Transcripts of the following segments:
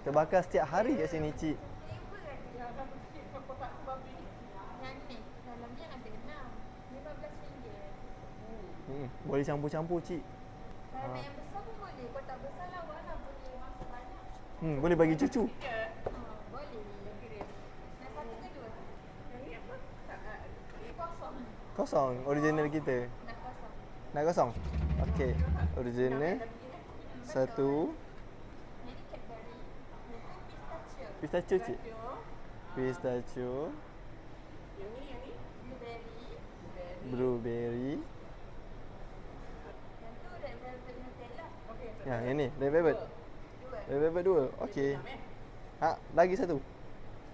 terbakar setiap hari kat sini, cik. Kotak babi. Yang ni, dalamnya ada 6. RM15. Boleh campur-campur, cik. Kalau nak yang besar pun boleh. Kotak besar lawa lah. Boleh masak banyak. Boleh bagi cucu. Boleh. Yang satu ke dua? Yang ni apa? Kosong. Kosong, original kita. Nak kosong. Nak kosong? Okey, original. Satu. Yang ni Cadbury. Yang tu pistachio. Pistachio, cik. Pistachio. Yang ni blueberry. Blueberry. Yang tu red velvet Nutella. Okey. Yang ni, red velvet. Dua. Red velvet 2. Okey. Lagi satu.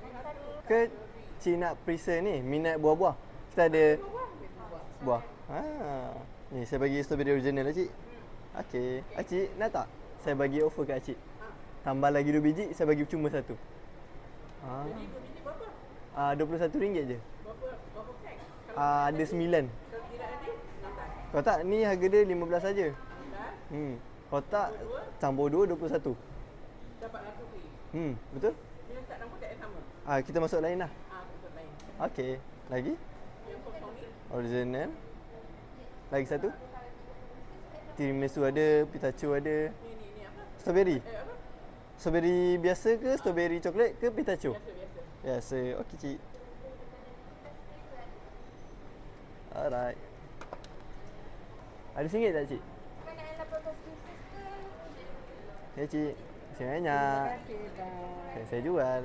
Yang satu. Ke cik nak prefer ni, minat buah-buah? Kita ada buah. Ni saya bagi strawberry original lah, cik. Okey. Cik nak tak? Saya bagi offer kat cik. Tambah lagi 2 biji, saya bagi cuma satu. Jadi 2 biji berapa? RM21 je. Berapa pack? Ada 9. Kalau tidak ada, nanti. Kotak ni harga dia 15 saja. Kotak campur 2 21. Dapat satu free. Betul? Yang tak nampak tak sama. Kita masuk lain lah. Untuk lain. Okey. Lagi? Yang kosong ni. Original. Lagi satu? Tiramisu ada, pistachio ada. Ni apa? Strawberry. Apa? Strawberry biasa ke strawberry coklat ke pistachio? Biasa. Biasa. Okey, cik. Alright. Ada RM1 tak, cik? Kan nak yang 18 pieces ke? Ya, cik. Terima kasih banyak. Terima kasih. Bye. Saya jual.